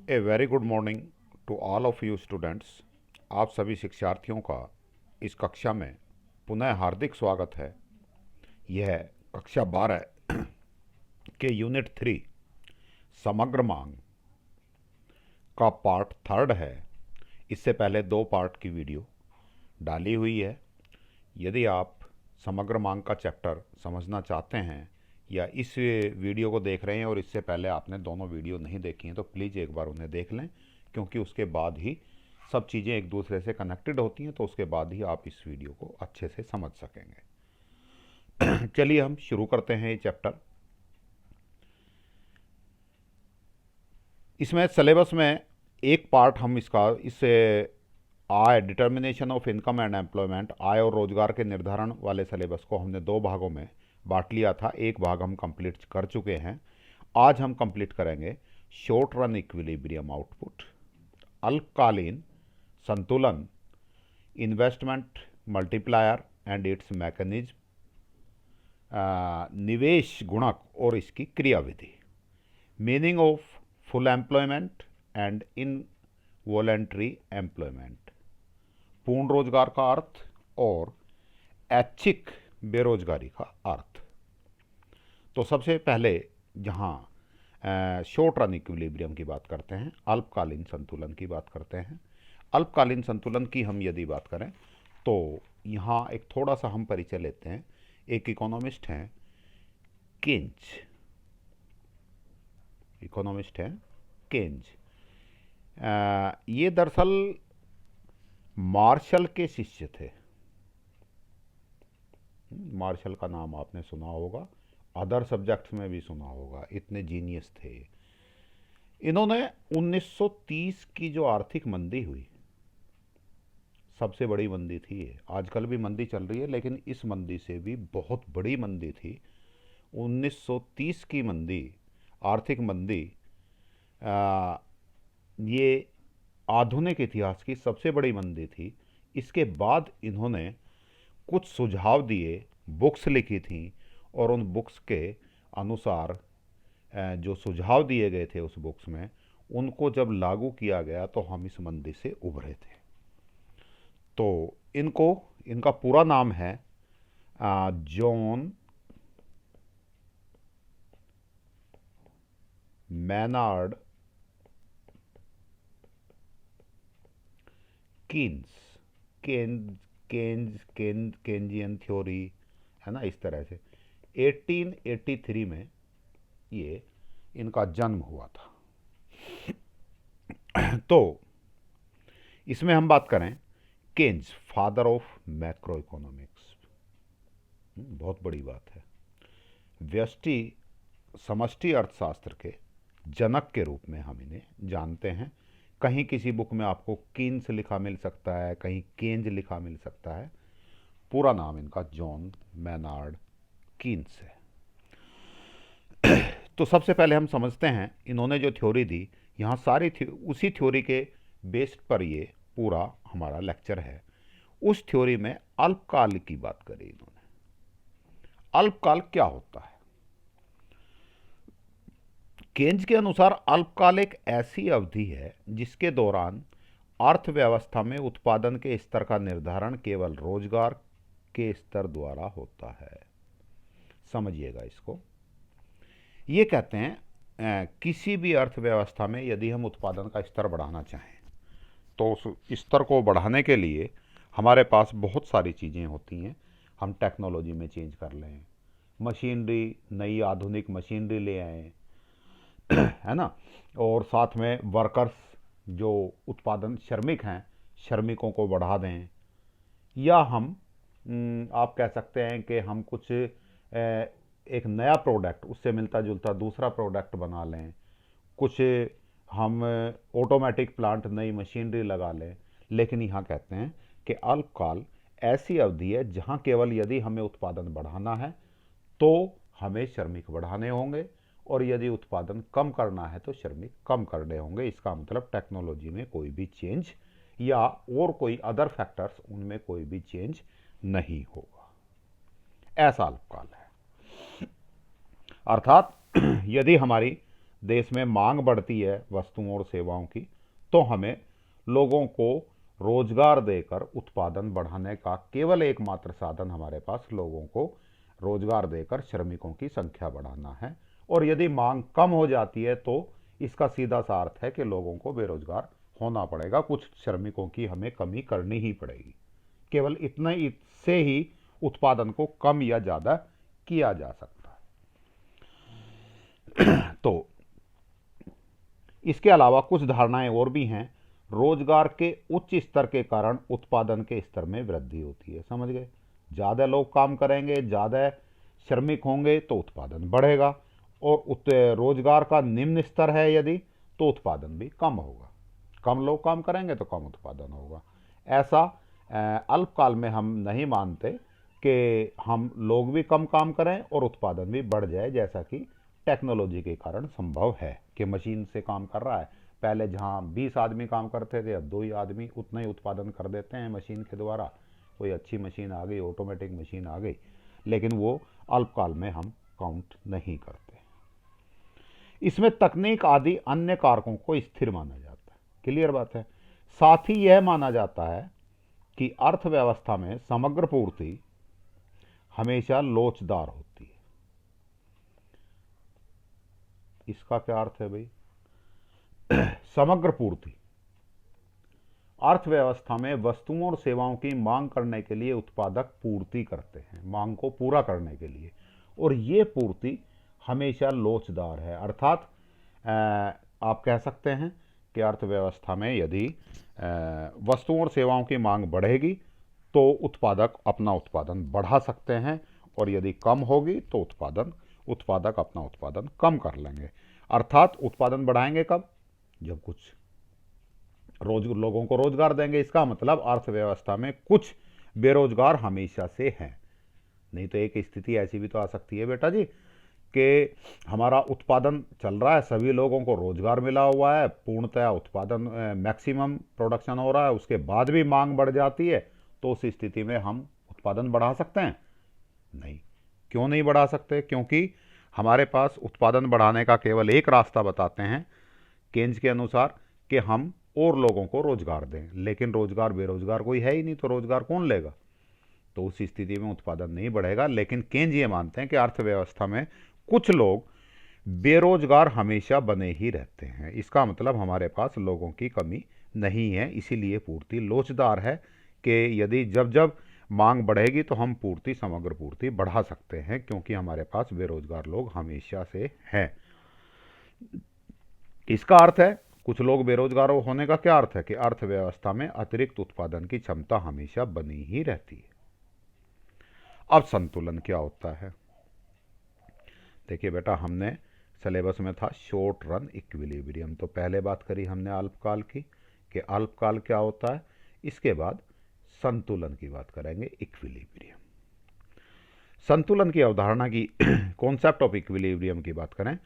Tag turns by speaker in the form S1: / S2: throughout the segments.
S1: A very good morning to all of you students. आप सभी शिक्षार्थियों का इस कक्षा में पुनः हार्दिक स्वागत है। यह कक्षा 12 के यूनिट 3 समग्र मांग का पार्ट 3 है। इससे पहले 2 पार्ट की वीडियो डाली हुई है। यदि आप समग्र मांग का चैप्टर समझना चाहते हैं या इस वीडियो को देख रहे हैं और इससे पहले आपने दोनों वीडियो नहीं देखी हैं तो प्लीज़ एक बार उन्हें देख लें, क्योंकि उसके बाद ही सब चीज़ें एक दूसरे से कनेक्टेड होती हैं, तो उसके बाद ही आप इस वीडियो को अच्छे से समझ सकेंगे। चलिए हम शुरू करते हैं ये चैप्टर। इसमें सिलेबस में एक पार्ट हम इससे आय, determination of income and employment, आय और रोजगार के निर्धारण वाले सिलेबस को हमने 2 भागों में बांट लिया था। एक भाग हम कंप्लीट कर चुके हैं। आज हम कंप्लीट करेंगे शॉर्ट रन इक्विलिब्रियम आउटपुट, अल्पकालीन संतुलन, investment multiplier and it's mechanism, निवेश गुणक और इसकी क्रियाविधि, meaning of full employment and involuntary employment, पूर्ण रोजगार का अर्थ और ऐच्छिक बेरोजगारी का अर्थ। तो सबसे पहले जहाँ शॉर्ट रन इक्विलिब्रियम की बात करते हैं, अल्पकालीन संतुलन की बात करते हैं। अल्पकालीन संतुलन की हम यदि बात करें तो यहाँ एक थोड़ा सा हम परिचय लेते हैं। एक इकोनॉमिस्ट हैं केन्ज, ये दरअसल मार्शल के शिष्य थे। मार्शल का नाम आपने सुना होगा, अदर सब्जेक्ट्स में भी सुना होगा, इतने जीनियस थे। इन्होंने 1930 की जो आर्थिक मंदी हुई, सबसे बड़ी मंदी थी ये। आजकल भी मंदी चल रही है, लेकिन इस मंदी से भी बहुत बड़ी मंदी थी। 1930 की मंदी, आर्थिक मंदी, ये आधुनिक इतिहास की सबसे बड़ी मंदी थी। इसके बाद इन्होंने कुछ सुझाव दिए, बुक्स लिखी थी, और उन बुक्स के अनुसार जो सुझाव दिए गए थे उस बुक्स में, उनको जब लागू किया गया तो हम इस मंदी से उभरे थे। तो इनका पूरा नाम है जॉन मैनार्ड केन्जियन थ्योरी, है ना, इस तरह से 1883 में ये इनका जन्म हुआ था। तो इसमें हम बात करें Keynes, father of macro economics, बहुत बड़ी बात है। व्यष्टि समष्टि अर्थशास्त्र के जनक के रूप में हम इन्हें जानते हैं। कहीं किसी बुक में आपको कीन्स लिखा मिल सकता है, कहीं केन्ज लिखा मिल सकता है। पूरा नाम इनका जॉन मैनार्ड कीन्स है। तो सबसे पहले हम समझते हैं इन्होंने जो थ्योरी दी, यहाँ सारी उसी थ्योरी के बेस्ड पर ये पूरा हमारा लेक्चर है। उस थ्योरी में अल्पकाल की बात करी इन्होंने। अल्पकाल क्या होता है? केन्ज के अनुसार अल्पकाल एक ऐसी अवधि है जिसके दौरान अर्थव्यवस्था में उत्पादन के स्तर का निर्धारण केवल रोजगार के स्तर द्वारा होता है। समझिएगा इसको। ये कहते हैं किसी भी अर्थव्यवस्था में यदि हम उत्पादन का स्तर बढ़ाना चाहें तो उस स्तर को बढ़ाने के लिए हमारे पास बहुत सारी चीज़ें होती हैं। हम टेक्नोलॉजी में चेंज कर लें, मशीनरी, नई आधुनिक मशीनरी ले आएँ, है ना, और साथ में वर्कर्स, जो उत्पादन श्रमिक हैं, श्रमिकों को बढ़ा दें, या हम आप कह सकते हैं कि हम कुछ एक नया प्रोडक्ट, उससे मिलता जुलता दूसरा प्रोडक्ट बना लें, कुछ हम ऑटोमेटिक प्लांट, नई मशीनरी लगा लें। लेकिन यहाँ कहते हैं कि अल्पकाल ऐसी अवधि है जहाँ केवल यदि हमें उत्पादन बढ़ाना है तो हमें श्रमिक बढ़ाने होंगे, और यदि उत्पादन कम करना है तो श्रमिक कम करने होंगे। इसका मतलब टेक्नोलॉजी में कोई भी चेंज या और कोई अदर फैक्टर्स, उनमें कोई भी चेंज नहीं होगा। ऐसा अल्पकाल है। अर्थात यदि हमारी देश में मांग बढ़ती है वस्तुओं और सेवाओं की, तो हमें लोगों को रोजगार देकर उत्पादन बढ़ाने का केवल एकमात्र साधन हमारे पास लोगों को रोजगार देकर श्रमिकों की संख्या बढ़ाना है। और यदि मांग कम हो जाती है तो इसका सीधा सा अर्थ है कि लोगों को बेरोजगार होना पड़ेगा, कुछ श्रमिकों की हमें कमी करनी ही पड़ेगी। केवल इतने इससे ही उत्पादन को कम या ज़्यादा किया जा सकता है। तो इसके अलावा कुछ धारणाएं और भी हैं। रोजगार के उच्च स्तर के कारण उत्पादन के स्तर में वृद्धि होती है। समझ गए? ज़्यादा लोग काम करेंगे, ज़्यादा श्रमिक होंगे तो उत्पादन बढ़ेगा, और रोजगार का निम्न स्तर है यदि, तो उत्पादन भी कम होगा। कम लोग काम करेंगे तो कम उत्पादन होगा। ऐसा अल्पकाल में हम नहीं मानते कि हम लोग भी कम काम करें और उत्पादन भी बढ़ जाए, जैसा कि टेक्नोलॉजी के कारण संभव है कि मशीन से काम कर रहा है। पहले जहां 20 आदमी काम करते थे, अब 2 ही आदमी उतना ही उत्पादन कर देते हैं मशीन के द्वारा। कोई अच्छी मशीन आ गई, ऑटोमेटिक मशीन आ गई, लेकिन वो अल्पकाल में हम काउंट नहीं करते। इसमें तकनीक आदि अन्य कारकों को स्थिर माना जाता है। क्लियर बात है? साथ ही यह माना जाता है कि अर्थव्यवस्था में समग्र पूर्ति हमेशा लोचदार होती है। इसका क्या अर्थ है भाई? समग्र पूर्ति, अर्थव्यवस्था में वस्तुओं और सेवाओं की मांग करने के लिए उत्पादक पूर्ति करते हैं, मांग को पूरा करने के लिए, और ये पूर्ति हमेशा लोचदार है। अर्थात आप कह सकते हैं कि अर्थव्यवस्था में यदि वस्तुओं और सेवाओं की मांग बढ़ेगी तो उत्पादक अपना उत्पादन बढ़ा सकते हैं, और यदि कम होगी तो उत्पादक अपना उत्पादन कम कर लेंगे। अर्थात उत्पादन बढ़ाएंगे कब? जब कुछ लोगों को रोजगार देंगे। इसका मतलब अर्थव्यवस्था में कुछ बेरोजगार हमेशा से हैं। नहीं तो एक स्थिति ऐसी भी तो आ सकती है बेटा जी कि हमारा उत्पादन चल रहा है, सभी लोगों को रोजगार मिला हुआ है, पूर्णतया उत्पादन मैक्सिमम प्रोडक्शन हो रहा है, उसके बाद भी मांग बढ़ जाती है, तो उस स्थिति में हम उत्पादन बढ़ा सकते हैं? नहीं। क्यों नहीं बढ़ा सकते? क्योंकि हमारे पास उत्पादन बढ़ाने का केवल एक रास्ता बताते हैं केन्ज के अनुसार, कि हम और लोगों को रोजगार दें। लेकिन रोजगार बेरोजगार कोई है ही नहीं, तो रोजगार कौन लेगा? तो उस स्थिति में उत्पादन नहीं बढ़ेगा। लेकिन केन्ज ये मानते हैं कि अर्थव्यवस्था में कुछ लोग बेरोजगार हमेशा बने ही रहते हैं। इसका मतलब हमारे पास लोगों की कमी नहीं है, इसीलिए पूर्ति लोचदार है कि यदि जब जब मांग बढ़ेगी तो हम समग्र पूर्ति बढ़ा सकते हैं, क्योंकि हमारे पास बेरोजगार लोग हमेशा से हैं। इसका अर्थ है, कुछ लोग बेरोजगार होने का क्या अर्थ है? कि अर्थव्यवस्था में अतिरिक्त उत्पादन की क्षमता हमेशा बनी ही रहती है। अब संतुलन क्या होता है? देखिए बेटा, हमने सिलेबस में था शॉर्ट रन इक्विलिब्रियम, तो पहले बात करी हमने अल्पकाल की कि अल्पकाल क्या होता है। इसके बाद संतुलन की बात करेंगे, इक्विलिब्रियम। संतुलन की अवधारणा की कॉन्सेप्ट ऑफ इक्विलिब्रियम की बात करें,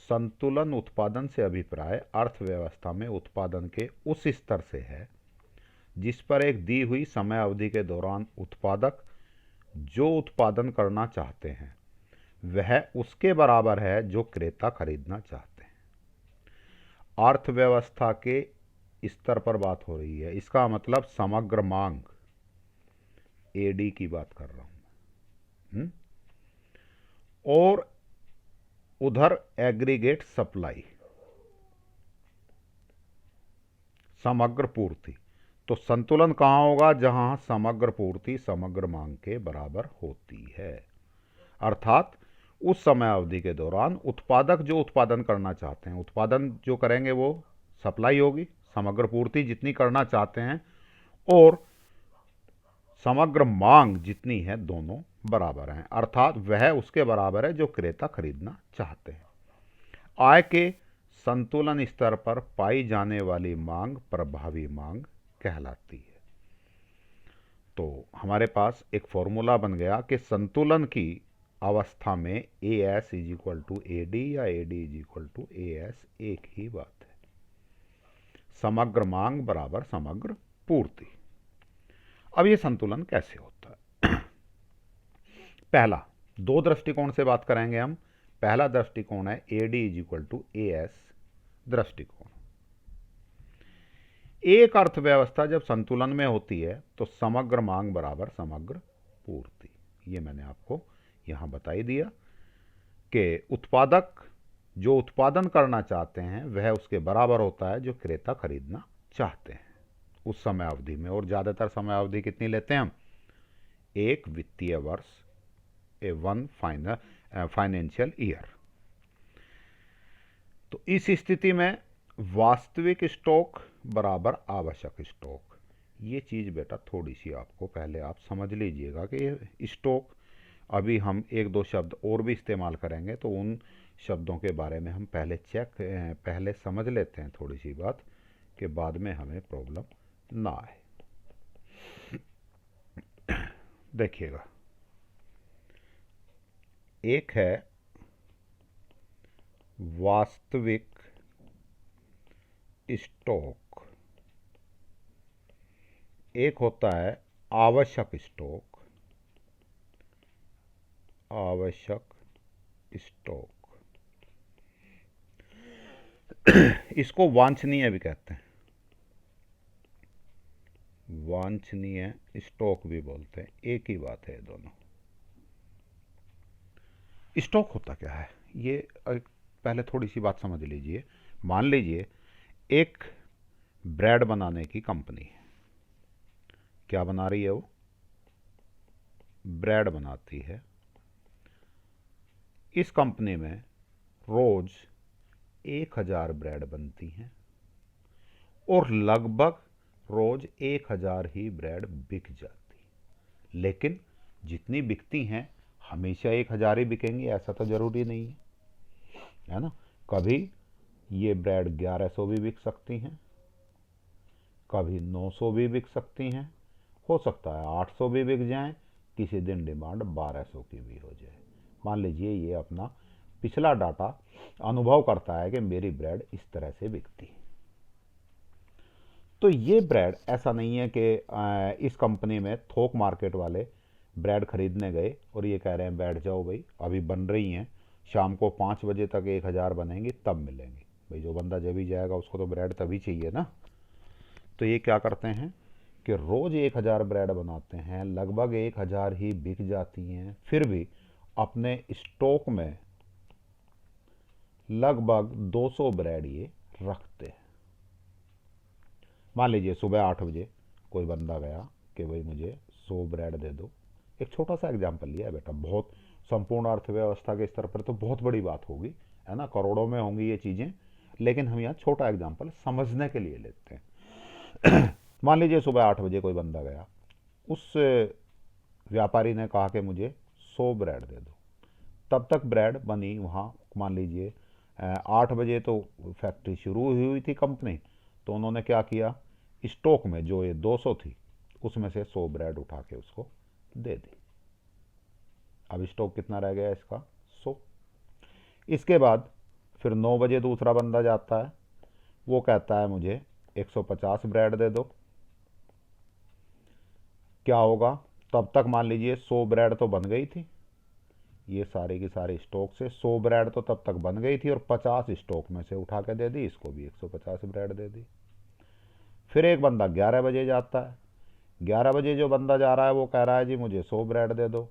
S1: संतुलन उत्पादन से अभिप्राय अर्थव्यवस्था में उत्पादन के उस स्तर से है जिस पर एक दी हुई समय अवधि के दौरान उत्पादक जो उत्पादन करना चाहते हैं वह उसके बराबर है जो क्रेता खरीदना चाहते हैं। अर्थव्यवस्था के स्तर पर बात हो रही है, इसका मतलब समग्र मांग, एडी की बात कर रहा हूं, और उधर एग्रीगेट सप्लाई, समग्र पूर्ति। तो संतुलन कहां होगा? जहां समग्र पूर्ति समग्र मांग के बराबर होती है। अर्थात उस समय अवधि के दौरान उत्पादक जो उत्पादन करना चाहते हैं, उत्पादन जो करेंगे वो सप्लाई होगी, समग्र पूर्ति जितनी करना चाहते हैं, और समग्र मांग जितनी है, दोनों बराबर हैं। अर्थात वह उसके बराबर है जो क्रेता खरीदना चाहते हैं। आय के संतुलन स्तर पर पाई जाने वाली मांग प्रभावी मांग कहलाती है। तो हमारे पास एक फॉर्मूला बन गया कि संतुलन की अवस्था में A S is equal to A D या A D is equal to A S, एक ही बात है। समग्र मांग बराबर समग्र पूर्ति। अब ये संतुलन कैसे होता है? पहला, दो दृष्टिकोण से बात करेंगे हम। पहला दृष्टिकोण है AD is equal to A S दृष्टिकोण। एक अर्थव्यवस्था जब संतुलन में होती है तो समग्र मांग बराबर समग्र पूर्ति। ये मैंने आपको यहां बता ही दिया कि उत्पादक जो उत्पादन करना चाहते हैं वह उसके बराबर होता है जो क्रेता खरीदना चाहते हैं उस समय अवधि में। और ज़्यादातर समय अवधि कितनी लेते हैं हम? एक वित्तीय वर्ष, वन फाइनेंशियल ईयर। तो इस स्थिति में वास्तविक स्टॉक बराबर आवश्यक स्टॉक। ये चीज़ बेटा थोड़ी सी आपको पहले आप समझ लीजिएगा कि स्टॉक, अभी हम एक दो शब्द और भी इस्तेमाल करेंगे तो उन शब्दों के बारे में हम पहले समझ लेते हैं थोड़ी सी बात, कि बाद में हमें प्रॉब्लम ना आए। देखिएगा, एक है वास्तविक स्टॉक, एक होता है आवश्यक स्टॉक। आवश्यक स्टॉक इसको वांछनीय भी कहते हैं, वांछनीय स्टॉक भी बोलते हैं, एक ही बात है दोनों। स्टॉक होता क्या है ये पहले थोड़ी सी बात समझ लीजिए। मान लीजिए एक ब्रेड बनाने की कंपनी है, क्या बना रही है? वो ब्रेड बनाती है। इस कंपनी में रोज 1000 ब्रेड बनती हैं और लगभग रोज 1000 ही ब्रेड बिक जाती। लेकिन जितनी बिकती हैं हमेशा 1000 ही बिकेंगी ऐसा तो जरूरी नहीं है ना। कभी ये ब्रेड 1100 भी बिक सकती हैं, कभी 900 भी बिक सकती हैं, हो सकता है 800 भी बिक जाएं, किसी दिन डिमांड 1200 की भी हो जाए। मान लीजिए ये अपना पिछला डाटा अनुभव करता है कि मेरी ब्रेड इस तरह से बिकती है। तो ये ब्रेड ऐसा नहीं है कि इस कंपनी में थोक मार्केट वाले ब्रेड खरीदने गए और ये कह रहे हैं बैठ जाओ भाई अभी बन रही हैं, शाम को 5 बजे तक 1000 बनेंगी तब मिलेंगी। भाई जो बंदा जब ही जाएगा उसको तो ब्रेड तभी चाहिए ना। तो ये क्या करते हैं कि रोज 1000 ब्रेड बनाते हैं, लगभग 1000 ही बिक जाती हैं, फिर भी अपने स्टॉक में लगभग 200 ब्रेड ये रखते हैं। मान लीजिए सुबह 8 बजे कोई बंदा गया कि भाई मुझे 100 ब्रेड दे दो। एक छोटा सा एग्जाम्पल लिया है बेटा, बहुत संपूर्ण अर्थव्यवस्था के स्तर पर तो बहुत बड़ी बात होगी, है ना, करोड़ों में होंगी ये चीज़ें, लेकिन हम यहाँ छोटा एग्जाम्पल समझने के लिए लेते हैं। मान लीजिए सुबह 8 बजे कोई बंदा गया, उस व्यापारी ने कहा कि मुझे 100 ब्रेड दे दो। तब तक ब्रेड बनी वहाँ, मान लीजिए 8 बजे तो फैक्ट्री शुरू हुई थी कंपनी, तो उन्होंने क्या किया, स्टॉक में जो ये 200 थी उसमें से 100 ब्रेड उठा के उसको दे दी। अब स्टॉक कितना रह गया इसका? 100। इसके बाद फिर 9 बजे दूसरा बंदा जाता है, वो कहता है मुझे 150 ब्रेड दे दो। क्या होगा? तब तक मान लीजिए 100 ब्रेड तो बन गई थी, ये सारी की सारी स्टॉक से 100 ब्रेड तो तब तक बन गई थी और 50 स्टॉक में से उठा के दे दी, इसको भी 150 ब्रेड दे दी। फिर एक बंदा 11 बजे जाता है, 11 बजे जो बंदा जा रहा है वो कह रहा है जी मुझे 100 ब्रेड दे दो।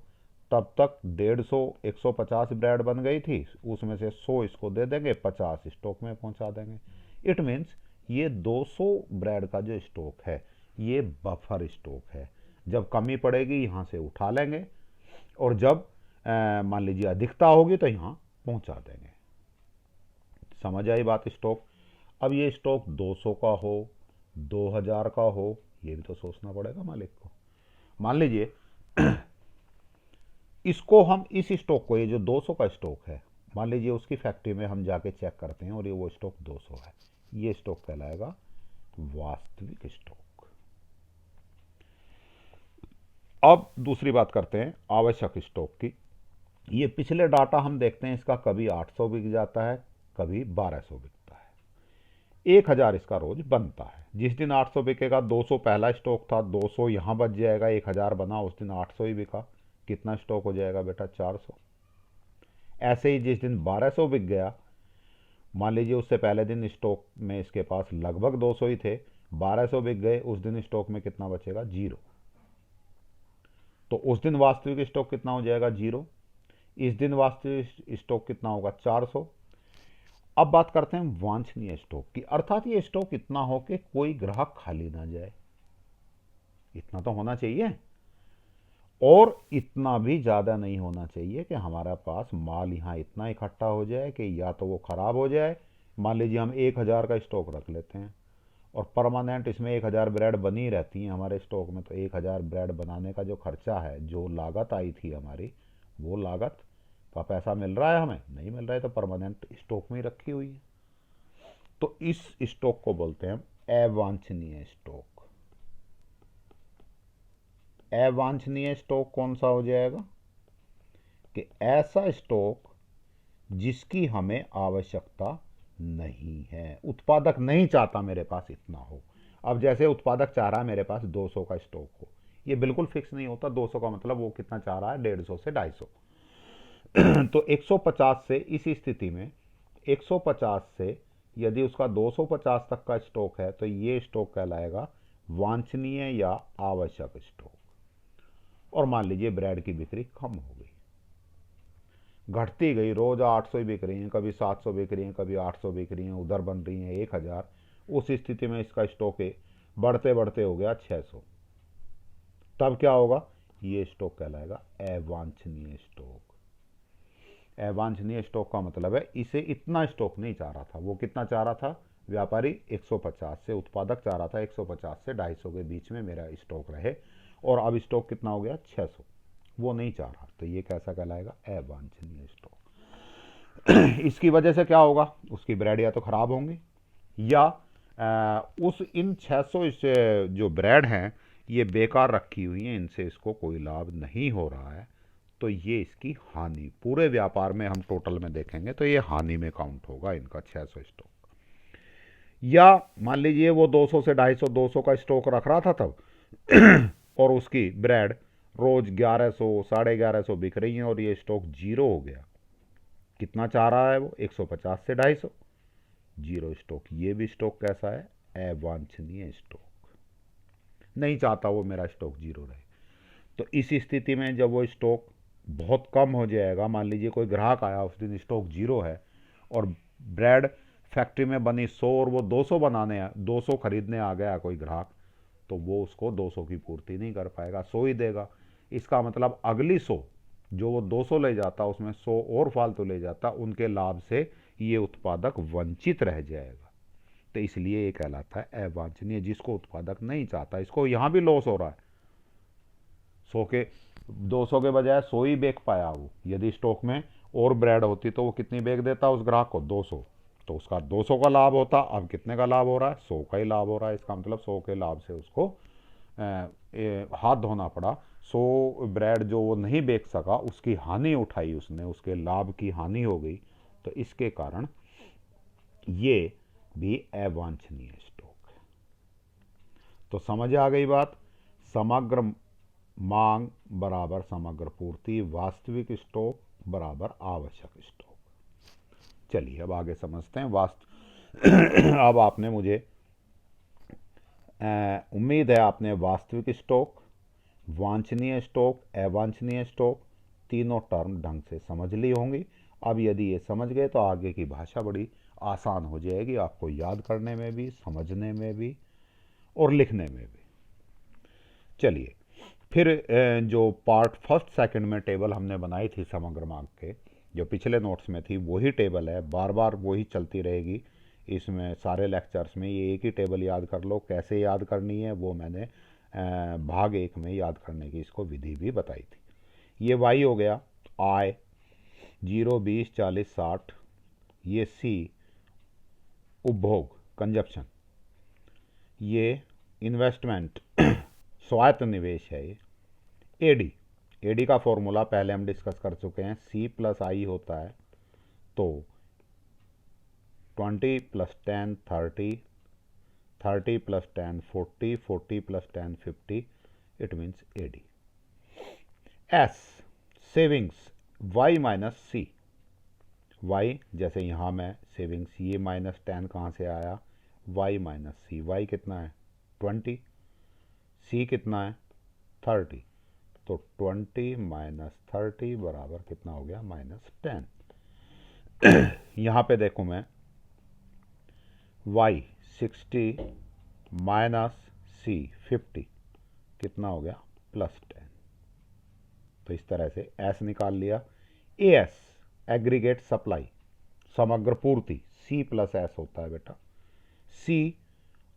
S1: तब तक 150 150 ब्रेड बन गई थी, उसमें से 100 इसको दे देंगे, 50 स्टॉक में पहुंचा देंगे। इट मीन्स ये 200 ब्रेड का जो स्टॉक है ये बफर स्टॉक है, जब कमी पड़ेगी यहाँ से उठा लेंगे और जब मान लीजिए अधिकता होगी तो यहाँ पहुंचा देंगे। समझ आई बात? स्टॉक, अब ये स्टॉक 200 का हो 2000 का हो ये भी तो सोचना पड़ेगा मालिक को। मान लीजिए इसको हम इस स्टॉक को, ये जो 200 का स्टॉक है, मान लीजिए उसकी फैक्ट्री में हम जाके चेक करते हैं और ये वो स्टॉक 200 है, ये स्टॉक कहलाएगा वास्तविक स्टॉक। अब दूसरी बात करते हैं आवश्यक स्टॉक की। ये पिछले डाटा हम देखते हैं, इसका कभी 800 बिक जाता है, कभी 1200 बिकता है। 1000 इसका रोज बनता है। जिस दिन 800 बिकेगा, 200 पहला स्टॉक था, 200 यहाँ बच जाएगा, 1000 बना, उस दिन 800 ही बिका, कितना स्टॉक हो जाएगा बेटा? 400। ऐसे ही जिस दिन 1200 बिक गया, मान लीजिए उससे पहले दिन स्टॉक में इसके पास लगभग 200 ही थे, 1200 बिक गए, उस दिन स्टॉक में कितना बचेगा? 0। तो उस दिन वास्तविक स्टॉक कितना हो जाएगा? 0। इस दिन वास्तविक स्टॉक कितना होगा? 400। अब बात करते हैं वांछनीय स्टॉक की, अर्थात ये स्टॉक इतना हो कि कोई ग्राहक खाली ना जाए, इतना तो होना चाहिए, और इतना भी ज़्यादा नहीं होना चाहिए कि हमारे पास माल यहाँ इतना इकट्ठा हो जाए कि या तो वो ख़राब हो जाए। मान लीजिए हम 1000 का स्टॉक रख लेते हैं और परमानेंट इसमें 1000 ब्रेड बनी रहती हैं हमारे स्टॉक में, तो 1000 ब्रेड बनाने का जो खर्चा है, जो लागत आई थी हमारी, वो लागत का पैसा मिल रहा है? हमें नहीं मिल रहा है, तो परमानेंट स्टॉक में ही रखी हुई है। तो इस स्टॉक को बोलते हैं अवांछनीय स्टॉक। अवांछनीय स्टॉक कौन सा हो जाएगा? कि ऐसा स्टॉक जिसकी हमें आवश्यकता नहीं है, उत्पादक नहीं चाहता मेरे पास इतना हो। अब जैसे उत्पादक चाह रहा है मेरे पास 200 का स्टॉक हो, ये बिल्कुल फिक्स नहीं होता। 200 का मतलब वो कितना चाह रहा है? 150 से 250। तो 150 से, इस स्थिति में 150 से यदि उसका 250 तक का स्टॉक है, तो ये स्टॉक कहलाएगा वांछनीय या आवश्यक स्टॉक। और मान लीजिए ब्रेड की बिक्री कम हो गई, घटती गई, रोज 800 ही बिक रही हैं, कभी 700 बिक रही हैं, कभी 800 बिक रही हैं, उधर बन रही हैं 1000। उस स्थिति में इसका स्टॉक बढ़ते बढ़ते हो गया 600। तब क्या होगा? ये स्टॉक कहलाएगा अवांछनीय स्टॉक। अवांछनीय स्टॉक का मतलब है इसे इतना स्टॉक नहीं चाह रहा था। वो कितना चाह रहा था? व्यापारी 150 से, उत्पादक चाह रहा था 150 से 250 के बीच में मेरा स्टॉक रहे, और अब स्टॉक कितना हो गया? 600। वो नहीं चाह रहा, तो ये कैसा कहलाएगा? अवांछनीय स्टॉक। इसकी वजह से क्या होगा? उसकी ब्रेड या तो खराब होंगी, या उस इन 600 जो ब्रेड हैं ये बेकार रखी हुई हैं, इनसे इसको कोई लाभ नहीं हो रहा है, तो ये इसकी हानि, पूरे व्यापार में हम टोटल में देखेंगे तो ये हानि में काउंट होगा इनका 600 स्टॉक। या मान लीजिए वो 200 से 250, 200 का स्टॉक रख रहा था तब और उसकी ब्रेड रोज 1100, 1150 बिक रही हैं, और ये स्टॉक 0 हो गया। कितना चाह रहा है वो? 150 से 250, 0 स्टॉक। ये भी स्टॉक कैसा है? अवांछनीय स्टॉक। नहीं चाहता वो मेरा स्टॉक 0 रहे। तो इस स्थिति में जब वो स्टॉक बहुत कम हो जाएगा, मान लीजिए कोई ग्राहक आया, उस दिन स्टॉक 0 है, और ब्रेड फैक्ट्री में बनी 100 और वो 200 200 खरीदने आ गया कोई ग्राहक, तो वो उसको 200 की पूर्ति नहीं कर पाएगा, 100 ही देगा। इसका मतलब अगली 100 जो वो 200 ले जाता, उसमें 100 और फालतू ले जाता, उनके लाभ से ये उत्पादक वंचित रह जाएगा। तो इसलिए ये कहलाता है अवांछनीय, जिसको उत्पादक नहीं चाहता। इसको यहाँ भी लॉस हो रहा है, 100 के 200 के बजाय 100 ही बेच पाया वो। यदि स्टॉक में और ब्रेड होती तो वो कितनी बेच देता उस ग्राहक को? 200। तो उसका 200 का लाभ होता, अब कितने का लाभ हो रहा है? 100 का ही लाभ हो रहा है। इसका मतलब 100 के लाभ से उसको हाथ धोना पड़ा। 100 ब्रेड जो वो नहीं बेच सका, उसकी हानि उठाई उसने, उसके लाभ की हानि हो गई। तो इसके कारण ये भी अवांछनीय स्टॉक है। तो समझ आ गई बात? समग्र मांग बराबर समग्र पूर्ति, वास्तविक स्टॉक बराबर आवश्यक स्टॉक। चलिए अब आगे समझते हैं अब आपने मुझे उम्मीद है आपने वास्तविक स्टॉक, वांछनीय स्टॉक, अवांछनीय स्टॉक तीनों टर्म ढंग से समझ ली होंगी। अब यदि ये समझ गए तो आगे की भाषा बड़ी आसान हो जाएगी, आपको याद करने में भी, समझने में भी और लिखने में भी। चलिए फिर जो पार्ट फर्स्ट सेकंड में टेबल हमने बनाई थी समग्र मांग के, जो पिछले नोट्स में थी, वही टेबल है, बार बार वही चलती रहेगी इसमें सारे लेक्चर्स में। ये एक ही टेबल याद कर लो, कैसे याद करनी है वो मैंने भाग 1 में याद करने की इसको विधि भी बताई थी। ये वाई हो गया, आय 0, 20, 40, 60। ये सी उपभोग, कंजप्शन। ये इन्वेस्टमेंट स्वायत्त निवेश है। ये एडी, एडी का फॉर्मूला पहले हम डिस्कस कर चुके हैं, सी प्लस आई होता है। तो 20 plus 10 30, 30 plus 10 40, 40 plus 10 50, it means AD. S savings, Y minus C, Y, जैसे यहाँ मैं सेविंग्स, ये -10 कहाँ से आया, वाई माइनस सी। वाई कितना है 20, सी कितना है 30, तो 20 माइनस 30 बराबर कितना हो गया -10। यहाँ पे देखो मैं y 60 माइनस सी 50 कितना हो गया +10। तो इस तरह से s निकाल लिया। एस एग्रीगेट सप्लाई, समग्र पूर्ति, सी प्लस एस होता है बेटा। सी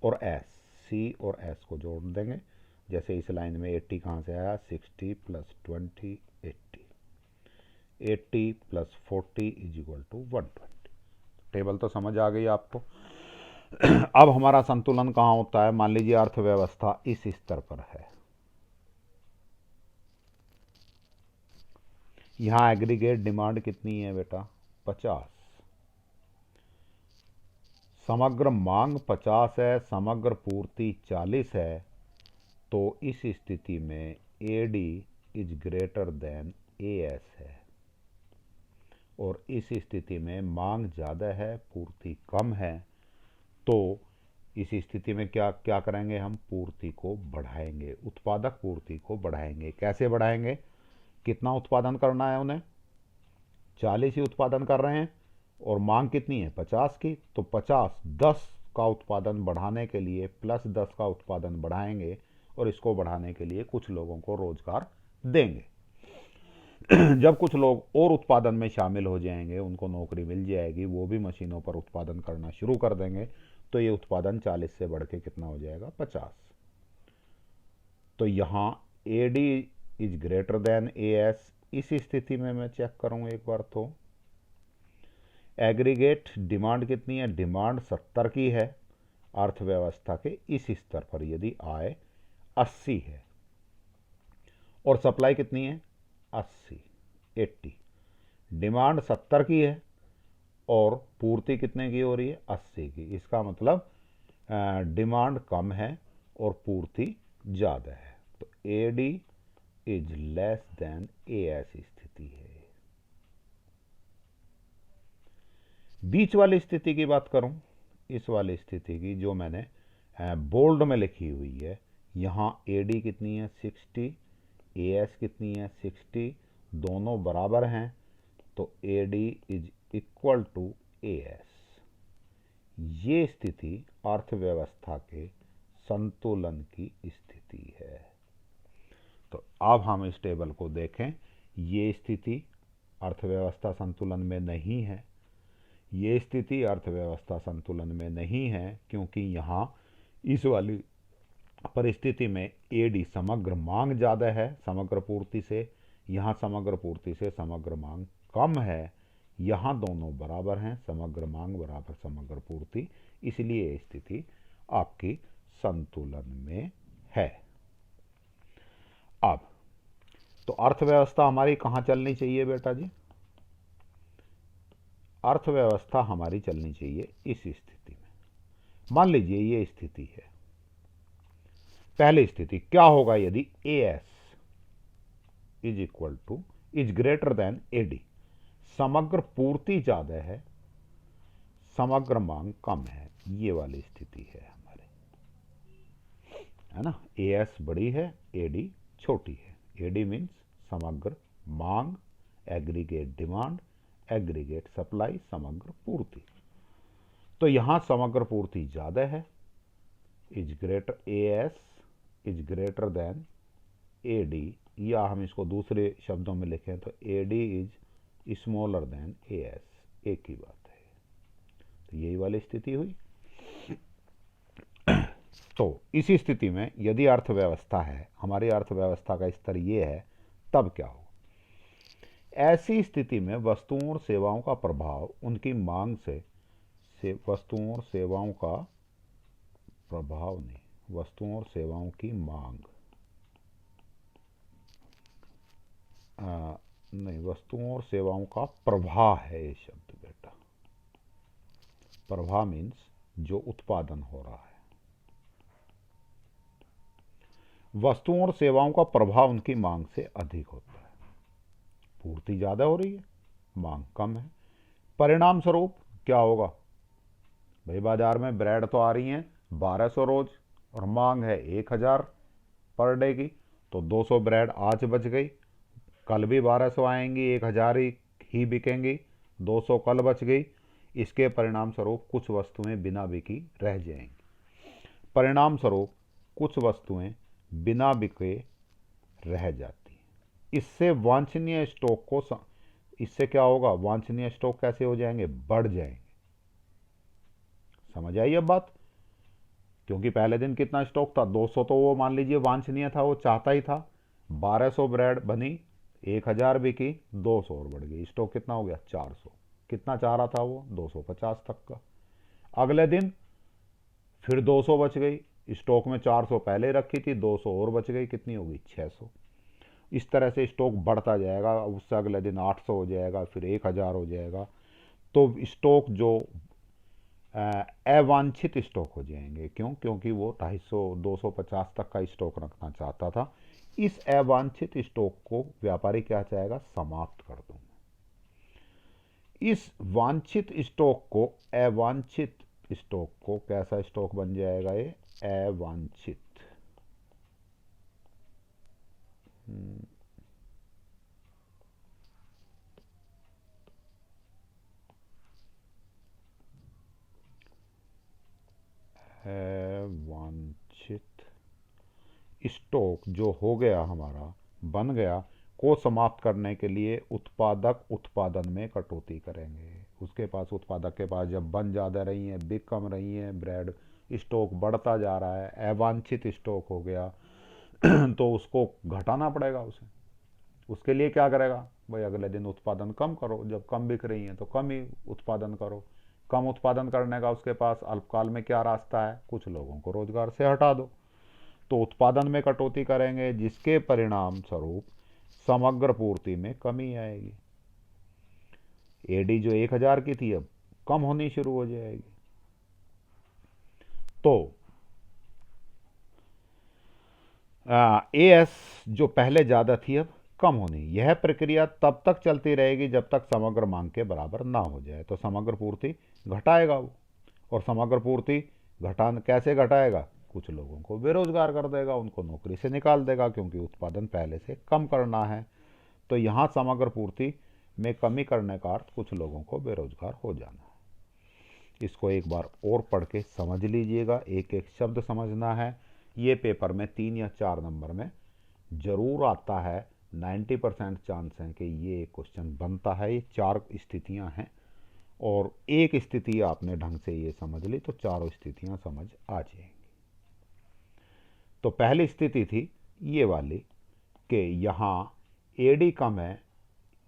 S1: और एस, सी और एस को जोड़ देंगे। जैसे इस लाइन में 80 कहाँ से आया, 60 + 20 80, 80 + 40 = 120। टेबल तो समझ आ गई आपको। अब हमारा संतुलन कहाँ होता है, मान लीजिए अर्थव्यवस्था इस स्तर पर है, यहाँ एग्रीगेट डिमांड कितनी है बेटा 50, समग्र मांग 50 है, समग्र पूर्ति 40 है। तो इस स्थिति में AD is greater then AS है, और इस स्थिति में मांग ज़्यादा है, पूर्ति कम है। तो इस स्थिति में क्या क्या करेंगे, हम पूर्ति को बढ़ाएंगे, उत्पादक पूर्ति को बढ़ाएंगे। कैसे बढ़ाएंगे, कितना उत्पादन करना है उन्हें, 40 ही उत्पादन कर रहे हैं और मांग कितनी है 50 की, तो 10 का उत्पादन बढ़ाने के लिए +10 का उत्पादन बढ़ाएंगे, और इसको बढ़ाने के लिए कुछ लोगों को रोजगार देंगे। जब कुछ लोग और उत्पादन में शामिल हो जाएंगे, उनको नौकरी मिल जाएगी, वो भी मशीनों पर उत्पादन करना शुरू कर देंगे, तो ये उत्पादन 40 से बढ़ के कितना हो जाएगा 50। तो यहाँ AD is greater then AS। इस स्थिति में मैं चेक करूँ एक बार, तो एग्रीगेट डिमांड कितनी है, डिमांड 70 की है अर्थव्यवस्था के इस स्तर पर, यदि आय 80 है, और सप्लाई कितनी है 80। डिमांड 70 की है और पूर्ति कितने की हो रही है 80 की। इसका मतलब डिमांड कम है और पूर्ति ज़्यादा है। तो AD is less then AS स्थिति है। बीच वाली स्थिति की बात करूं, इस वाली स्थिति की जो मैंने बोल्ड में लिखी हुई है, यहाँ AD कितनी है 60, AS कितनी है 60, दोनों बराबर हैं, तो AD is equal to AS। ये स्थिति अर्थव्यवस्था के संतुलन की स्थिति है। तो अब हम इस टेबल को देखें, ये स्थिति अर्थव्यवस्था संतुलन में नहीं है, ये स्थिति अर्थव्यवस्था संतुलन में नहीं है, क्योंकि यहाँ इस वाली परिस्थिति में AD समग्र मांग ज़्यादा है समग्र पूर्ति से, यहाँ समग्र पूर्ति से समग्र मांग कम है। यहाँ दोनों बराबर हैं, समग्र मांग बराबर समग्र पूर्ति, इसलिए स्थिति आपकी संतुलन में है। अब तो अर्थव्यवस्था हमारी कहाँ चलनी चाहिए बेटा जी, अर्थव्यवस्था हमारी चलनी चाहिए इस स्थिति में। मान लीजिए ये स्थिति है, पहली स्थिति क्या होगा, यदि AS is equal two is greater then AD, समग्र पूर्ति ज्यादा है समग्र मांग कम है, ये वाली स्थिति है हमारे, है ना। AS बड़ी है, AD छोटी है। AD मीन्स समग्र मांग, एग्रीगेट डिमांड, एग्रीगेट सप्लाई, समग्र पूर्ति। तो यहां समग्र पूर्ति ज्यादा है, is greater AS is greater then AD, या हम इसको दूसरे शब्दों में लिखें तो AD is smaller than AS, एक ही बात है। तो यही वाली स्थिति हुई। तो इसी स्थिति में यदि अर्थव्यवस्था है, हमारी अर्थव्यवस्था का स्तर ये है, तब क्या हो, ऐसी स्थिति में वस्तुओं और सेवाओं का प्रभाव उनकी मांग से वस्तुओं और सेवाओं का प्रभाव नहीं, वस्तुओं और सेवाओं की मांग, नहीं, वस्तुओं और सेवाओं का प्रवाह है ये शब्द बेटा। प्रवाह मीन्स जो उत्पादन हो रहा है, वस्तुओं और सेवाओं का प्रभाव उनकी मांग से अधिक होता है। पूर्ति ज़्यादा हो रही है, मांग कम है, परिणाम स्वरूप क्या होगा भाई, बाजार में ब्रेड तो आ रही हैं 1200 रोज और मांग है 1000 पर डे की, तो 200 ब्रेड आज बच गई, कल भी 1200 आएंगी, 1000 ही बिकेंगी, 200 कल बच गई। इसके परिणाम स्वरूप कुछ वस्तुएं बिना बिकी रह जाएंगी। परिणाम स्वरूप कुछ वस्तुएं बिना बिके रह जाती हैं। इससे वांछनीय स्टॉक को इससे क्या होगा, वांछनीय स्टॉक कैसे हो जाएंगे, बढ़ जाएंगे। समझ आई अब बात? क्योंकि पहले दिन कितना स्टॉक था 200, तो वो मान लीजिए वांछनीय था, वो चाहता ही था। 1200 ब्रेड बनी, 1000 बिकी, 200 और बढ़ गई, स्टॉक कितना हो गया 400। कितना चाह रहा था वो, 250 तक का। अगले दिन फिर 200 बच गई, स्टॉक में 400 पहले रखी थी, 200 और बच गई, कितनी होगी 600। इस तरह से स्टॉक बढ़ता जाएगा, उससे अगले दिन 800 हो जाएगा, फिर 1000 हो जाएगा। तो स्टॉक जो अवांछित स्टॉक हो जाएंगे। क्यों? क्योंकि वो 250 250 तक का स्टॉक रखना चाहता था। इस अवांछित स्टॉक को व्यापारी क्या चाहेगा, समाप्त कर दूंगा। इस वांछित स्टॉक को, अवांछित स्टॉक को, कैसा स्टॉक बन जाएगा ये, अवांछित। अवांछित स्टॉक जो हो गया हमारा, बन गया, को समाप्त करने के लिए उत्पादक उत्पादन में कटौती करेंगे। उसके पास, उत्पादक के पास जब बन ज़्यादा रही है, बिक कम रही है ब्रेड, स्टॉक बढ़ता जा रहा है, अवांछित स्टॉक हो गया, तो उसको घटाना पड़ेगा उसे। उसके लिए क्या करेगा भाई, अगले दिन उत्पादन कम करो, जब कम बिक रही है तो कम ही उत्पादन करो। कम उत्पादन करने का उसके पास अल्पकाल में क्या रास्ता है, कुछ लोगों को रोजगार से हटा दो। तो उत्पादन में कटौती करेंगे, जिसके परिणाम स्वरूप समग्र पूर्ति में कमी आएगी। एडी जो 1000 की थी अब कम होनी शुरू हो जाएगी। तो एएस जो पहले ज़्यादा थी अब कम होनी, यह प्रक्रिया तब तक चलती रहेगी जब तक समग्र मांग के बराबर ना हो जाए। तो समग्र पूर्ति घटाएगा वो, और समग्र पूर्ति कैसे घटाएगा, कुछ लोगों को बेरोजगार कर देगा, उनको नौकरी से निकाल देगा, क्योंकि उत्पादन पहले से कम करना है। तो यहाँ समग्र पूर्ति में कमी करने का अर्थ कुछ लोगों को बेरोजगार हो जाना है। इसको एक बार और पढ़ के समझ लीजिएगा, एक एक शब्द समझना है। ये पेपर में 3 या 4 नंबर में जरूर आता है, 90% चांस है कि ये क्वेश्चन बनता है। ये 4 स्थितियां हैं, और एक स्थिति आपने ढंग से ये समझ ली तो चारों स्थितियां समझ आ जाएंगी। तो पहली स्थिति थी ये वाली कि यहाँ एडी कम है,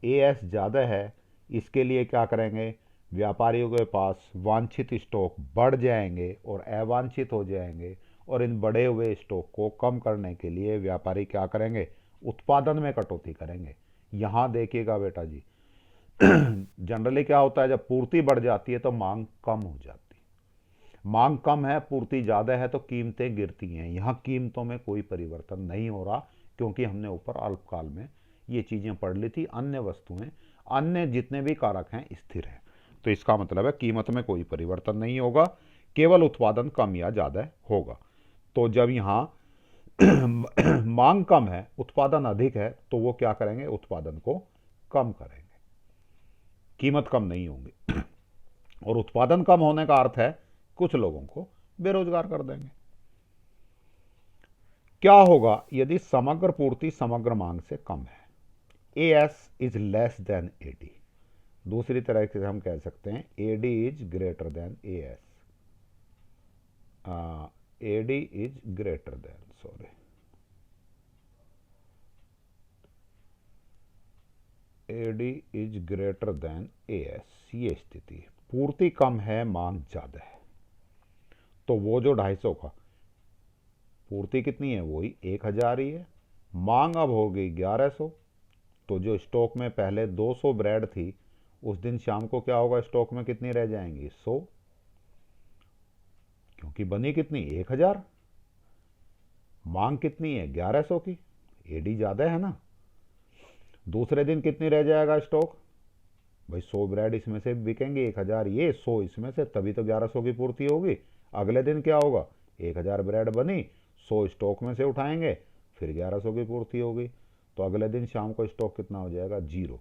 S1: एएस ज़्यादा है। इसके लिए क्या करेंगे, व्यापारियों के पास वांछित स्टॉक बढ़ जाएंगे और अवांछित हो जाएंगे, और इन बढ़े हुए स्टॉक को कम करने के लिए व्यापारी क्या करेंगे, उत्पादन में कटौती करेंगे। यहाँ देखिएगा बेटा जी, जनरली क्या होता है, जब पूर्ति बढ़ जाती है तो मांग कम हो जाती है। मांग कम है, पूर्ति ज़्यादा है, तो कीमतें गिरती हैं। यहाँ कीमतों में कोई परिवर्तन नहीं हो रहा, क्योंकि हमने ऊपर अल्पकाल में ये चीज़ें पढ़ ली थी। अन्य वस्तुएं, अन्य जितने भी कारक हैं स्थिर हैं। तो इसका मतलब है कीमत में कोई परिवर्तन नहीं होगा, केवल उत्पादन कम या ज़्यादा होगा। तो जब यहाँ मांग कम है, उत्पादन अधिक है, तो वो क्या करेंगे, उत्पादन को कम करेंगे, कीमत कम नहीं होगी। और उत्पादन कम होने का अर्थ है कुछ लोगों को बेरोजगार कर देंगे। क्या होगा यदि समग्र पूर्ति समग्र मांग से कम है, AS is less than AD. दूसरी तरह से हम कह सकते हैं AD is greater than AS, AD is greater than, sorry, AD is greater than AS. ये स्थिति है, पूर्ति कम है, मांग ज्यादा है। तो वो जो 250 का, पूर्ति कितनी है, वही 1000 ही है, मांग अब हो गई 1100। तो जो स्टॉक में पहले 200 ब्रेड थी, उस दिन शाम को क्या होगा, स्टॉक में कितनी रह जाएंगी, 100, क्योंकि बनी कितनी 1000, मांग कितनी है 1100 की, एडी ज्यादा है ना। दूसरे दिन कितनी रह जाएगा स्टॉक, भाई 100 ब्रेड इसमें से बिकेंगे, 1000 ये, 100 इसमें से, तभी तो 1100 की पूर्ति होगी। अगले दिन क्या होगा, 1000 ब्रेड बनी, 100 स्टॉक में से उठाएंगे, फिर 1100 की पूर्ति होगी। तो अगले दिन शाम को स्टॉक कितना हो जाएगा, 0।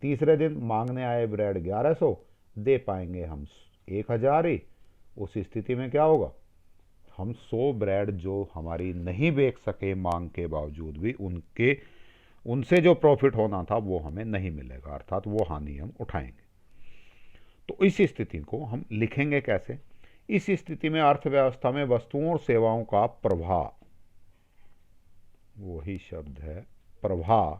S1: तीसरे दिन मांगने आए ब्रेड 1100, दे पाएंगे हम 1000 ही। उस स्थिति में क्या होगा, हम 100 ब्रेड जो हमारी नहीं बेच सके मांग के बावजूद भी, उनसे जो प्रॉफिट होना था वो हमें नहीं मिलेगा, अर्थात वो हानि हम उठाएंगे। तो इस स्थिति को हम लिखेंगे कैसे? इस स्थिति में अर्थव्यवस्था में वस्तुओं और सेवाओं का प्रवाह, वही शब्द है प्रवाह,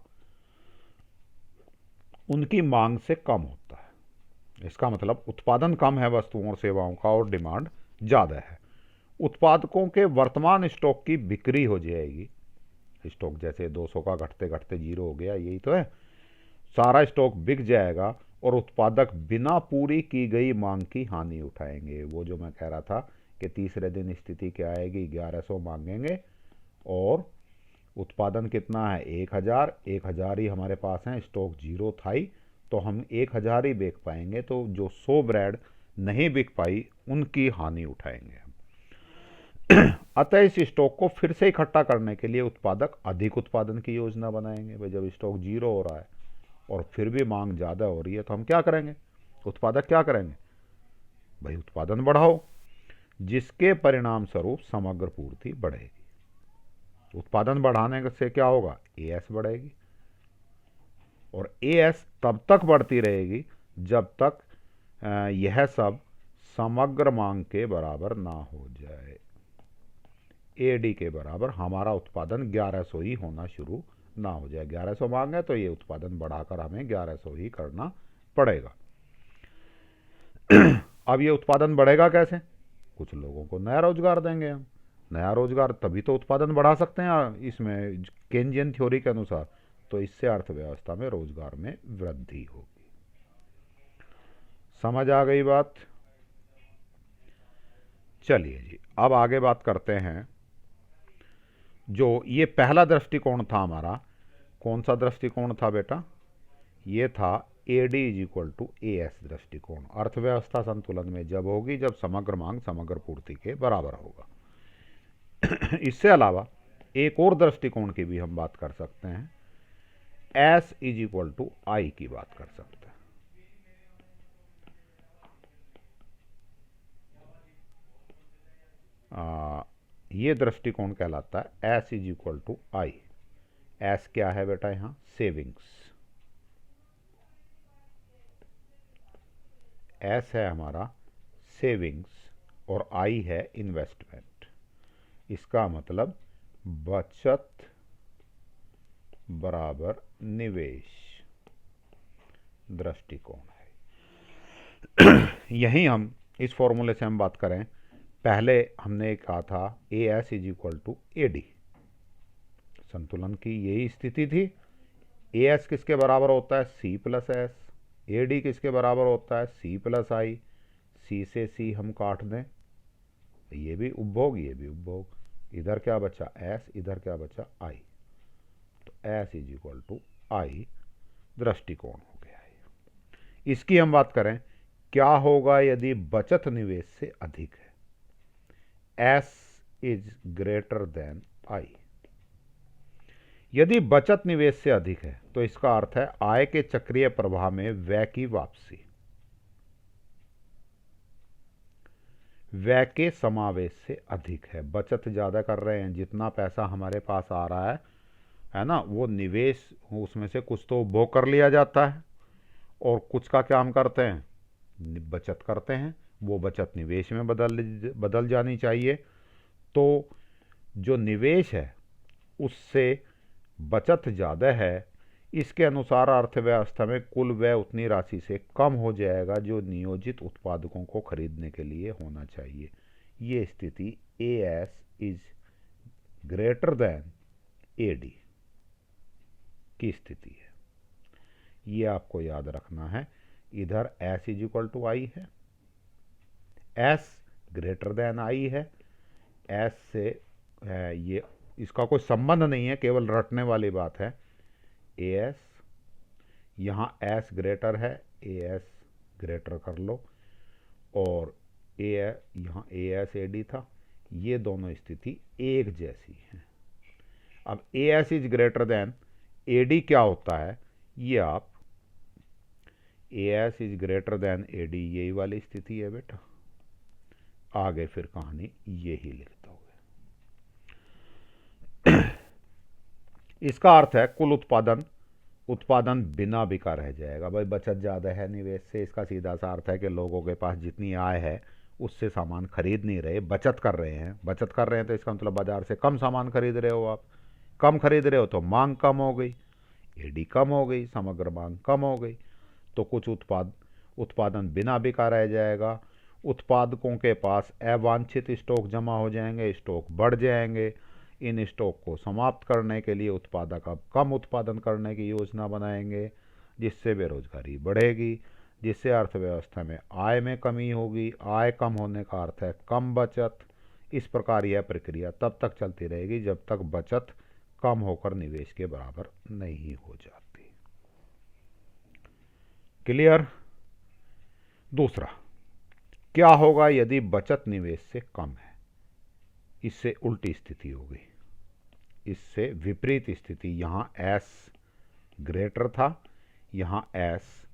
S1: उनकी मांग से कम होता है। इसका मतलब उत्पादन कम है वस्तुओं और सेवाओं का और डिमांड ज़्यादा है। उत्पादकों के वर्तमान स्टॉक की बिक्री हो जाएगी। स्टॉक जैसे 200 का घटते घटते 0 हो गया, यही तो है। सारा स्टॉक बिक जाएगा और उत्पादक बिना पूरी की गई मांग की हानि उठाएंगे। वो जो मैं कह रहा था कि तीसरे दिन स्थिति क्या आएगी, 1100 मांगेंगे और उत्पादन कितना है, 1000 ही हमारे पास है, स्टॉक 0 था ही, तो हम 1000 ही बेच पाएंगे। तो जो 100 ब्रेड नहीं बिक पाई उनकी हानि उठाएंगे। अतः इस स्टॉक को फिर से इकट्ठा करने के लिए उत्पादक अधिक उत्पादन की योजना बनाएंगे। भाई जब स्टॉक 0 हो रहा है और फिर भी मांग ज़्यादा हो रही है तो हम क्या करेंगे, उत्पादक क्या करेंगे, भाई उत्पादन बढ़ाओ, जिसके परिणाम स्वरूप समग्र पूर्ति बढ़ेगी। उत्पादन बढ़ाने से क्या होगा, एएस बढ़ेगी, और एएस तब तक बढ़ती रहेगी जब तक यह सब समग्र मांग के बराबर ना हो जाए। एडी के बराबर हमारा उत्पादन 1100 ही होना शुरू ना हो जाए। 1100 मांग है तो ये उत्पादन बढ़ाकर हमें 1100 ही करना पड़ेगा। अब ये उत्पादन बढ़ेगा कैसे, कुछ लोगों को नया रोजगार देंगे हम। नया रोजगार तभी तो उत्पादन बढ़ा सकते हैं इसमें केन्जियन थ्योरी के अनुसार। तो इससे अर्थव्यवस्था में रोजगार में वृद्धि होगी। समझ आ गई बात? चलिए जी, अब आगे बात करते हैं। जो ये पहला दृष्टिकोण था हमारा, कौन सा दृष्टिकोण था बेटा, ये था AD = AS दृष्टिकोण। अर्थव्यवस्था संतुलन में जब होगी जब समग्र मांग समग्र पूर्ति के बराबर होगा। इससे अलावा एक और दृष्टिकोण की भी हम बात कर सकते हैं, S = I की बात कर सकते हैं। ये दृष्टिकोण कहलाता है S = I। S क्या है बेटा, यहाँ सेविंग्स, S है हमारा सेविंग्स और I है इन्वेस्टमेंट। इसका मतलब बचत बराबर निवेश दृष्टिकोण है। यही हम इस फॉर्मूले से हम बात करें, पहले हमने कहा था AS = AD, संतुलन की यही स्थिति थी। AS किसके बराबर होता है, C + S। AD किसके बराबर होता है, C + I। C से C हम काट दें, ये भी उपभोग ये भी उपभोग, इधर क्या बचा S, इधर क्या बचा I। तो S = I दृष्टिकोण हो गया है। इसकी हम बात करें, क्या होगा यदि बचत निवेश से अधिक है, S > I। यदि बचत निवेश से अधिक है तो इसका अर्थ है आय के चक्रीय प्रवाह में व्यय की वापसी, व्यय के समावेश से अधिक है। बचत ज़्यादा कर रहे हैं, जितना पैसा हमारे पास आ रहा है ना, वो निवेश, उसमें से कुछ तो उपभोग कर लिया जाता है और कुछ का क्या हम करते हैं, बचत करते हैं। वो बचत निवेश में बदल जानी चाहिए। तो जो निवेश है उससे बचत ज़्यादा है, इसके अनुसार अर्थव्यवस्था में कुल व्यय उतनी राशि से कम हो जाएगा जो नियोजित उत्पादकों को खरीदने के लिए होना चाहिए। ये स्थिति AS > AD की स्थिति है। ये आपको याद रखना है। इधर S = I है, S > I है। S से ये इसका कोई संबंध नहीं है, केवल रटने वाली बात है। AS यहाँ S ग्रेटर है, ए एस ग्रेटर कर लो, और ए यहाँ ए एस ए डी था, ये दोनों स्थिति एक जैसी है। अब ए S is greater then A D क्या होता है, ये आप ए S is greater then A D यही वाली स्थिति है बेटा। आगे फिर कहानी यही लिखता हूँ। इसका अर्थ है कुल उत्पादन बिना बिका रह जाएगा। भाई बचत ज़्यादा है निवेश से, इसका सीधा सा अर्थ है कि लोगों के पास जितनी आय है उससे सामान खरीद नहीं रहे, बचत कर रहे हैं। बचत कर रहे हैं तो इसका मतलब बाजार से कम सामान खरीद रहे हो आप। कम खरीद रहे हो तो मांग कम हो गई, एडी कम हो गई, समग्र मांग कम हो गई, तो कुछ उत्पादन बिना बिका रह जाएगा। उत्पादकों के पास अवांछित स्टॉक जमा हो जाएंगे, स्टॉक बढ़ जाएंगे। इन स्टॉक को समाप्त करने के लिए उत्पादक अब कम उत्पादन करने की योजना बनाएंगे, जिससे बेरोजगारी बढ़ेगी, जिससे अर्थव्यवस्था में आय में कमी होगी। आय कम होने का अर्थ है कम बचत। इस प्रकार यह प्रक्रिया तब तक चलती रहेगी जब तक बचत कम होकर निवेश के बराबर नहीं हो जाती। क्लियर? दूसरा, क्या होगा यदि बचत निवेश से कम है? इससे उल्टी स्थिति होगी, इससे विपरीत स्थिति। यहां एस ग्रेटर था, यहां एस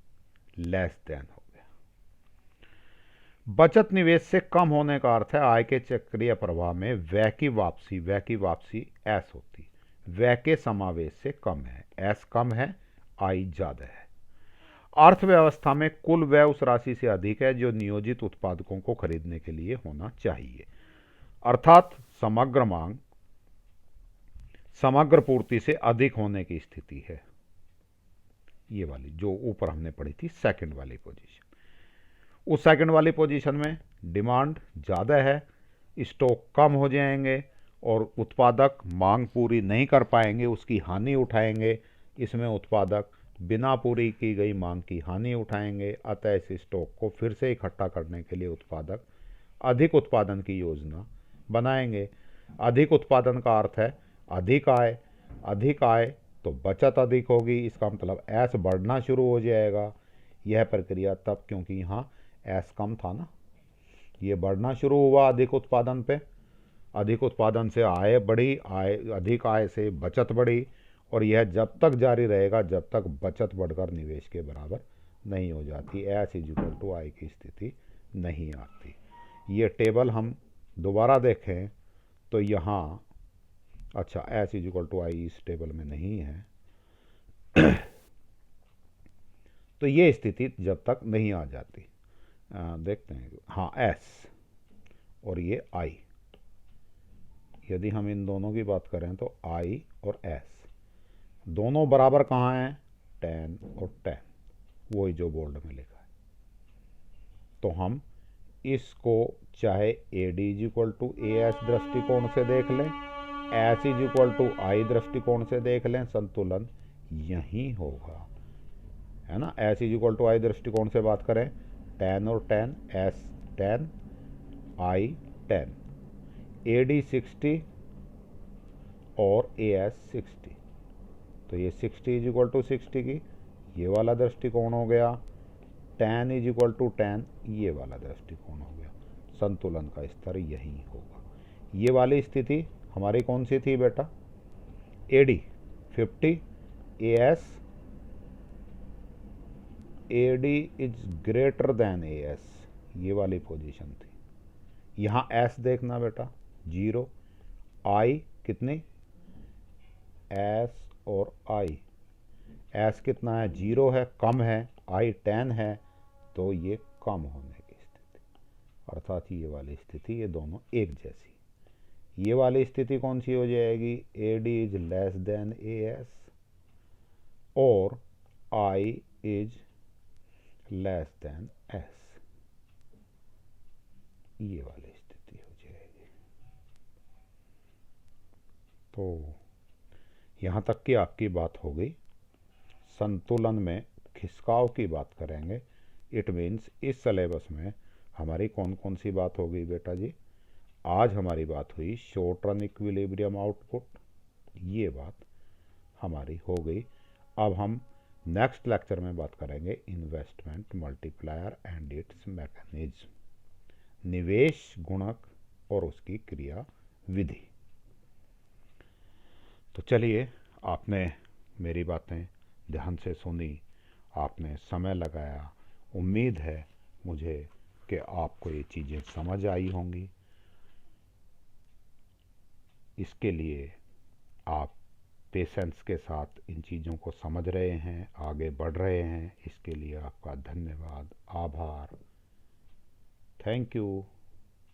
S1: लेस देन हो गया। बचत निवेश से कम होने का अर्थ है आय के चक्रीय प्रवाह में व्यय की वापसी एस होती, व्यय के समावेश से कम है। एस कम है, आई ज्यादा है। अर्थव्यवस्था में कुल व्यय उस राशि से अधिक है जो नियोजित उत्पादकों को खरीदने के लिए होना चाहिए, अर्थात समग्र मांग समग्र पूर्ति से अधिक होने की स्थिति है। ये वाली जो ऊपर हमने पढ़ी थी सेकंड वाली पोजीशन। उस सेकंड वाली पोजीशन में डिमांड ज़्यादा है, स्टॉक कम हो जाएंगे और उत्पादक मांग पूरी नहीं कर पाएंगे, उसकी हानि उठाएंगे। इसमें उत्पादक बिना पूरी की गई मांग की हानि उठाएंगे। अतः इस स्टॉक को फिर से इकट्ठा करने के लिए उत्पादक अधिक उत्पादन की योजना बनाएंगे। अधिक उत्पादन का अर्थ है अधिक आय, अधिक आय तो बचत अधिक होगी। इसका मतलब एस बढ़ना शुरू हो जाएगा। यह प्रक्रिया तब, क्योंकि यहाँ एस कम था ना, ये बढ़ना शुरू हुआ अधिक उत्पादन पे। अधिक उत्पादन से आय बढ़ी, अधिक आय से बचत बढ़ी, और यह जब तक जारी रहेगा जब तक बचत बढ़कर निवेश के बराबर नहीं हो जाती, एस इज इक्वल टू आई की स्थिति नहीं आती। ये टेबल हम दोबारा देखें तो यहाँ, अच्छा एस इज इक्वल टू आई इस टेबल में नहीं है, तो ये स्थिति जब तक नहीं आ जाती, देखते हैं, हाँ एस और ये आई। यदि हम इन दोनों की बात करें तो आई और एस दोनों बराबर कहाँ हैं, 10 और 10, वही जो बोर्ड में लिखा है। तो हम इसको चाहे A D is equal to A S दृष्टिकोण से देख लें, S is equal to I दृष्टिकोण से देख लें, संतुलन यही होगा, है ना। S is equal to I दृष्टिकोण से बात करें, 10 और 10, एस 10 आई 10, ए डी 60 और ए एस 60, तो ये 60 इज इक्वल टू 60 की ये वाला दृष्टिकोण हो गया, 10 इज इक्वल टू 10 ये वाला दृष्टिकोण हो गया। संतुलन का स्तर यही होगा। ये वाली स्थिति हमारी कौन सी थी बेटा, A D 50, A D is greater then A S, ये वाली पोजीशन थी। यहाँ एस देखना बेटा 0, आई कितनी, एस और आई, एस कितना है 0 है, कम है, आई 10 है, तो ये कम होने की स्थिति, अर्थात ये वाली स्थिति, ये दोनों एक जैसी। ये वाली स्थिति कौन सी हो जाएगी, ए D is less then A S और I is less then S, ये वाली स्थिति हो जाएगी। तो यहाँ तक की आपकी बात हो गई। संतुलन में खिसकाव की बात करेंगे। इट मीन्स इस सिलेबस में हमारी कौन कौन सी बात हो गई बेटा जी, आज हमारी बात हुई शॉर्ट रन इक्विलिब्रियम आउटपुट, ये बात हमारी हो गई। अब हम नेक्स्ट लेक्चर में बात करेंगे investment multiplier and it's mechanism, निवेश गुणक और उसकी क्रिया विधि। तो चलिए, आपने मेरी बातें ध्यान से सुनी, आपने समय लगाया। उम्मीद है मुझे कि आपको ये चीज़ें समझ आई होंगी। इसके लिए आप पेशेंस के साथ इन चीज़ों को समझ रहे हैं, आगे बढ़ रहे हैं, इसके लिए आपका धन्यवाद, आभार। Thank you.